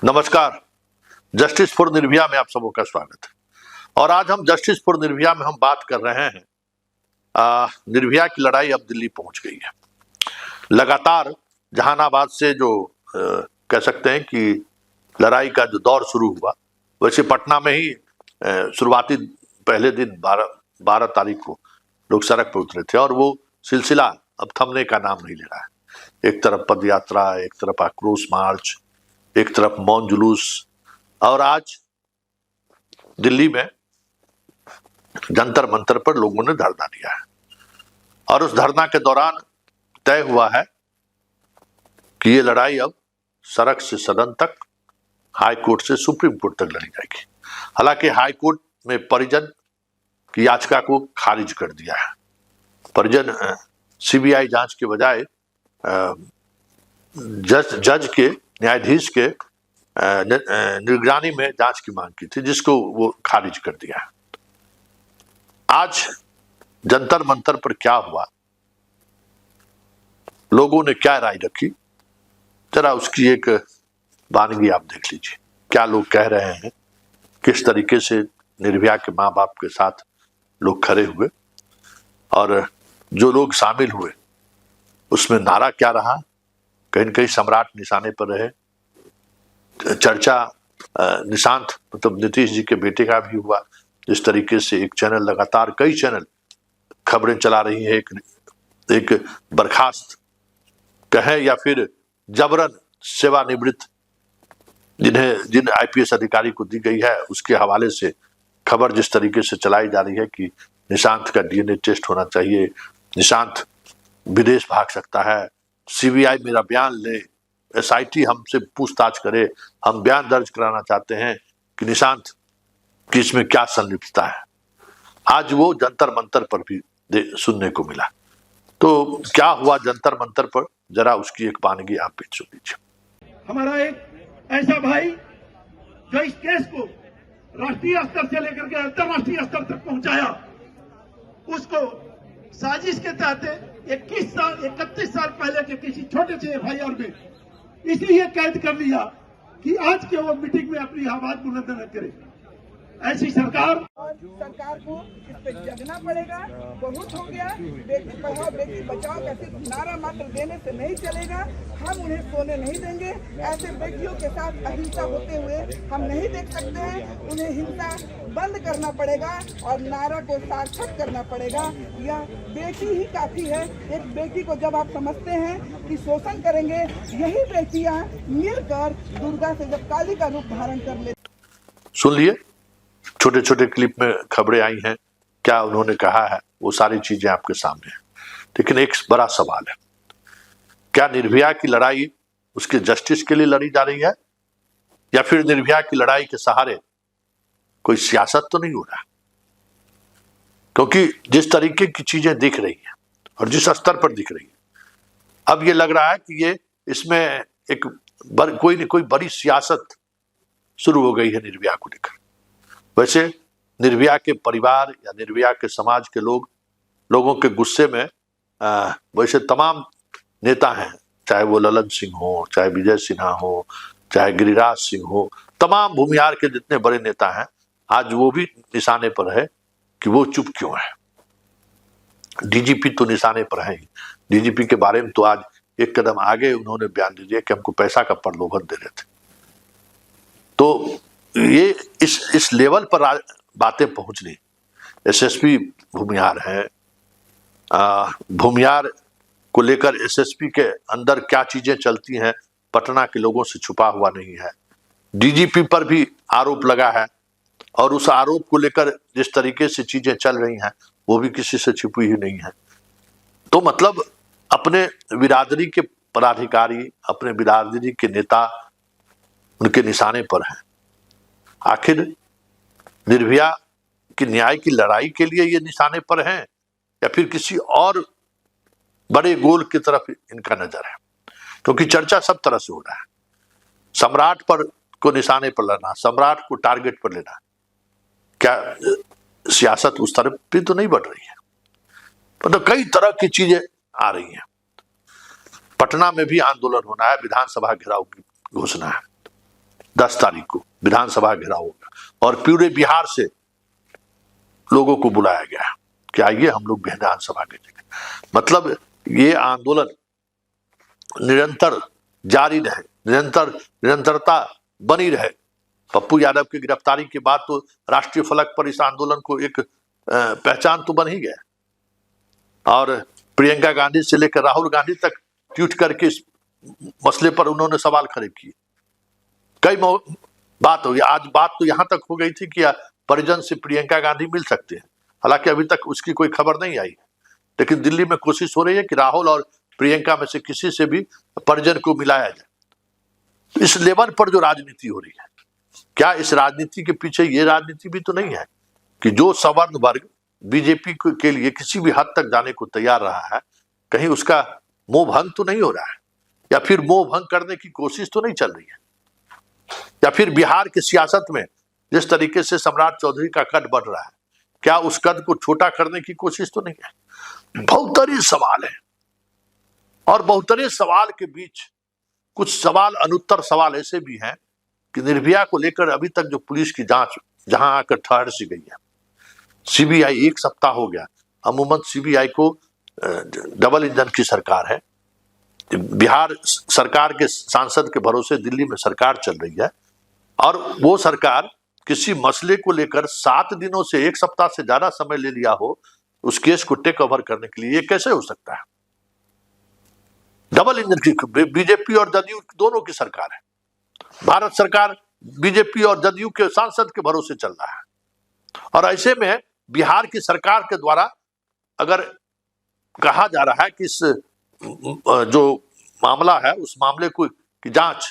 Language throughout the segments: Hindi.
नमस्कार। जस्टिस फॉर निर्भया में आप सबों का स्वागत है। और आज हम जस्टिस फॉर निर्भया में हम बात कर रहे हैं निर्भया की लड़ाई अब दिल्ली पहुंच गई है। लगातार जहानाबाद से जो कह सकते हैं कि लड़ाई का जो दौर शुरू हुआ, वैसे पटना में ही शुरुआती पहले दिन 12 तारीख को लोग सड़क पर उतरे थे और वो सिलसिला अब थमने का नाम नहीं ले रहा है। एक तरफ पद यात्रा, एक तरफ आक्रोश मार्च, एक तरफ मौन जुलूस, और आज दिल्ली में जंतर मंतर पर लोगों ने धरना दिया है। और उस धरना के दौरान तय हुआ है कि ये लड़ाई अब सड़क से सदन तक, हाई कोर्ट से सुप्रीम कोर्ट तक लड़ी जाएगी। हालांकि हाई कोर्ट में परिजन की याचिका को खारिज कर दिया है। परिजन सीबीआई जांच के बजाय जज के, न्यायाधीश के निगरानी में जांच की मांग की थी, जिसको वो खारिज कर दिया है। आज जंतर मंतर पर क्या हुआ, लोगों ने क्या राय रखी, जरा उसकी एक वानगी आप देख लीजिए। क्या लोग कह रहे हैं, किस तरीके से निर्भया के माँ बाप के साथ लोग खड़े हुए, और जो लोग शामिल हुए उसमें नारा क्या रहा। कहीं न कहीं सम्राट निशाने पर रहे। चर्चा निशांत मतलब नीतीश जी के बेटे का भी हुआ। जिस तरीके से एक चैनल, लगातार कई चैनल खबरें चला रही है, एक बर्खास्त कहे या फिर जबरन सेवानिवृत्त जिन आईपीएस अधिकारी को दी गई है, उसके हवाले से खबर जिस तरीके से चलाई जा रही है कि निशांत का डीएनए टेस्ट होना चाहिए, निशांत विदेश भाग सकता है, सीबीआई मेरा बयान ले, एसआईटी हमसे पूछताछ करे, हम बयान दर्ज कराना चाहते हैं कि निशांत की इसमें क्या संलिप्तता है। आज वो जंतर मंतर पर भी सुनने को मिला। तो क्या हुआ जंतर मंतर पर, जरा उसकी एक वानगी आप भी सुन लीजिए। हमारा एक ऐसा भाई जो इस केस को राष्ट्रीय स्तर से लेकर के अंतर्राष्ट्रीय स्तर तक पहुंचाया, उसको साजिश के तहत 31 साल पहले के किसी छोटे से एफआईआर में इसलिए कैद कर लिया कि आज के वो मीटिंग में अपनी आवाज बुलंद न करे। ऐसी सरकार को इस पे जगना पड़ेगा। बहुत हो गया। बेटी पढ़ाओ बेटी बचाओ का सिर्फ नारा मात्र देने से नहीं चलेगा। हम उन्हें सोने नहीं देंगे। ऐसे बेटियों के साथ अहिंसा होते हुए हम नहीं देख सकते हैं। उन्हें हिंसा बंद करना पड़ेगा और नारा को सार्थक करना पड़ेगा। यह बेटी ही काफी है। एक बेटी को जब आप समझते हैं कि शोषण करेंगे, यही बेटियां मिलकर दुर्गा से जब काली का रूप धारण कर ले। सुन लिए, छोटे छोटे क्लिप में खबरें आई हैं, क्या उन्होंने कहा है, वो सारी चीजें आपके सामने हैं। लेकिन एक बड़ा सवाल है, क्या निर्भया की लड़ाई उसके जस्टिस के लिए लड़ी जा रही है, या फिर निर्भया की लड़ाई के सहारे कोई सियासत तो नहीं हो रहा? क्योंकि जिस तरीके की चीजें दिख रही हैं और जिस स्तर पर दिख रही है, अब ये लग रहा है कि ये इसमें एक कोई न कोई बड़ी सियासत शुरू हो गई है निर्भया को लेकर। वैसे निर्भया के परिवार या निर्भया के समाज के लोगों के गुस्से में वैसे तमाम नेता हैं, चाहे वो ललन सिंह हो, चाहे विजय सिन्हा हो, चाहे गिरिराज सिंह हो, तमाम भूमिहार के जितने बड़े नेता हैं, आज वो भी निशाने पर है कि वो चुप क्यों है। डीजीपी तो निशाने पर है ही। डीजीपी के बारे में तो आज एक कदम आगे उन्होंने बयान दे दिया कि हमको पैसा का प्रलोभन दे रहे थे। तो ये इस लेवल पर बातें पहुंचनी। एसएसपी भूमिहार है, भूमिहार को लेकर एसएसपी के अंदर क्या चीजें चलती हैं पटना के लोगों से छुपा हुआ नहीं है। डीजीपी पर भी आरोप लगा है और उस आरोप को लेकर जिस तरीके से चीजें चल रही हैं वो भी किसी से छुपी ही नहीं है। तो मतलब अपने बिरादरी के पदाधिकारी, अपने बिरादरी के नेता उनके निशाने पर हैं। आखिर निर्भया की न्याय की लड़ाई के लिए ये निशाने पर हैं या फिर किसी और बड़े गोल की तरफ इनका नजर है? क्योंकि चर्चा सब तरह से हो रहा है। सम्राट पर को निशाने पर लेना, सम्राट को टारगेट पर लेना, क्या सियासत उस तरफ भी तो नहीं बढ़ रही है? मतलब कई तरह की चीजें आ रही हैं। पटना में भी आंदोलन होना है, विधानसभा घेराव की घोषणा है। 10 तारीख को विधानसभा घेराव होगा और पूरे बिहार से लोगों को बुलाया गया है कि आइए हम लोग विधानसभा के जगह। मतलब ये आंदोलन निरंतर जारी रहे, निरंतरता बनी रहे। पप्पू यादव की गिरफ्तारी के बाद तो राष्ट्रीय फलक पर इस आंदोलन को एक पहचान तो बन ही गया और प्रियंका गांधी से लेकर राहुल गांधी तक ट्वीट करके इस मसले पर उन्होंने सवाल खड़े किए। कई बात हुई, आज बात तो यहां तक हो गई थी कि परिजन से प्रियंका गांधी मिल सकते हैं, हालांकि अभी तक उसकी कोई खबर नहीं आई, लेकिन दिल्ली में कोशिश हो रही है कि राहुल और प्रियंका में से किसी से भी परिजन को मिलाया जाए। इस लेवल पर जो राजनीति हो रही है, क्या इस राजनीति के पीछे ये राजनीति भी तो नहीं है कि जो सवर्ण वर्ग बीजेपी के लिए किसी भी हद तक जाने को तैयार रहा है, कहीं उसका मोह भंग तो नहीं हो रहा है, या फिर मोह भंग करने की कोशिश तो नहीं चल रही है, या फिर बिहार की सियासत में जिस तरीके से सम्राट चौधरी का कद बढ़ रहा है, क्या उस कद को छोटा करने की कोशिश तो नहीं है। बहुतरीय सवाल है और बहुतरीय सवाल के बीच कुछ सवाल अनुत्तर सवाल ऐसे भी हैं कि निर्भया को लेकर अभी तक जो पुलिस की जांच जहां आकर ठहर सी गई है, सीबीआई 1 सप्ताह हो गया। अमूमन सीबीआई को डबल इंजन की सरकार है, बिहार सरकार के सांसद के भरोसे दिल्ली में सरकार चल रही है और वो सरकार किसी मसले को लेकर 7 दिनों से 1 सप्ताह से ज्यादा समय ले लिया हो उस केस को टेक ओवर करने के लिए, ये कैसे हो सकता है। डबल इंजन की बीजेपी और जदयू दोनों की सरकार है, भारत सरकार बीजेपी और जदयू के सांसद के भरोसे चल रहा है और ऐसे में बिहार की सरकार के द्वारा अगर कहा जा रहा है कि इस जो मामला है उस मामले को की जांच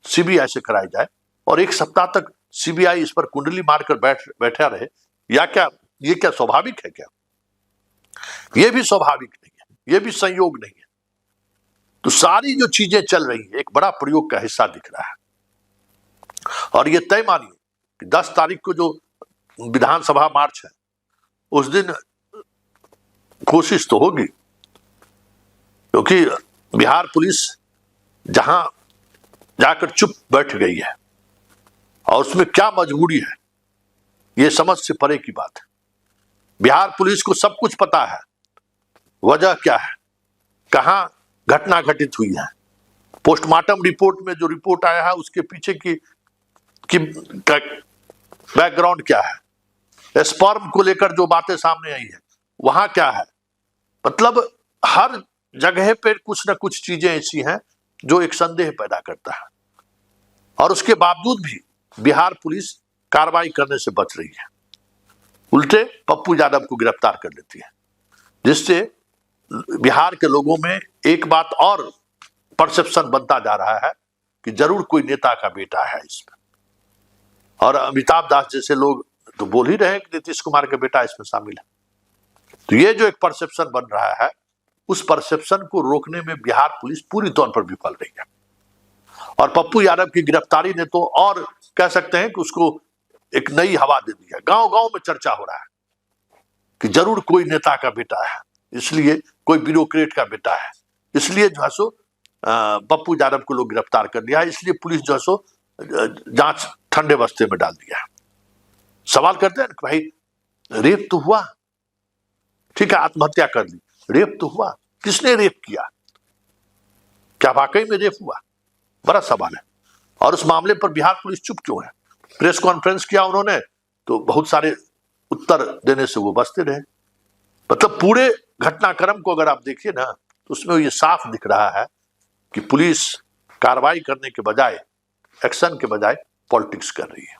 सीबीआई से कराई जाए और 1 सप्ताह तक सीबीआई इस पर कुंडली मारकर बैठा रहे, या क्या ये क्या स्वाभाविक है? क्या ये भी स्वाभाविक नहीं है, ये भी संयोग नहीं है। तो सारी जो चीजें चल रही है एक बड़ा प्रयोग का हिस्सा दिख रहा है और ये तय मानिए कि 10 तारीख को जो विधानसभा मार्च है उस दिन कोशिश तो होगी, क्योंकि बिहार पुलिस जहां जाकर चुप बैठ गई है और उसमें क्या मजबूरी है ये समझ से परे की बात है। बिहार पुलिस को सब कुछ पता है, वजह क्या है, कहां घटना घटित हुई है, पोस्टमार्टम रिपोर्ट में जो रिपोर्ट आया है उसके पीछे की बैकग्राउंड क्या है, स्पर्म को लेकर जो बातें सामने आई है वहां क्या है। मतलब हर जगह पे कुछ ना कुछ चीजें ऐसी हैं जो एक संदेह पैदा करता है और उसके बावजूद भी बिहार पुलिस कार्रवाई करने से बच रही है, उल्टे पप्पू यादव को गिरफ्तार कर लेती है, जिससे बिहार के लोगों में एक बात और परसेप्शन बनता जा रहा है कि जरूर कोई नेता का बेटा है इसमें। और अमिताभ दास जैसे लोग तो बोल ही रहे हैं कि नीतीश कुमार का बेटा इसमें शामिल है। तो ये जो एक परसेप्शन बन रहा है उस परसेप्शन को रोकने में बिहार पुलिस पूरी तौर पर विफल रही है और पप्पू यादव की गिरफ्तारी ने तो और कह सकते हैं कि उसको एक नई हवा दे दी है। गांव गांव में चर्चा हो रहा है कि जरूर कोई नेता का बेटा है, इसलिए कोई ब्यूरोक्रेट का बेटा है, इसलिए जो है सो पप्पू यादव को लोग गिरफ्तार कर लिया है, इसलिए पुलिस जो है सो जांच ठंडे बस्ते में डाल दिया है। सवाल करते हैं कि भाई रेप तो हुआ, ठीक है आत्महत्या कर ली, रेप तो हुआ, किसने रेप किया, क्या वाकई में रेप हुआ, बड़ा सवाल है। और उस मामले पर बिहार पुलिस चुप क्यों है? प्रेस कॉन्फ्रेंस किया उन्होंने तो बहुत सारे उत्तर देने से वो बचते रहे। मतलब पूरे घटनाक्रम को अगर आप देखिए ना तो उसमें ये साफ दिख रहा है कि पुलिस कार्रवाई करने के बजाय, एक्शन के बजाय पॉलिटिक्स कर रही है।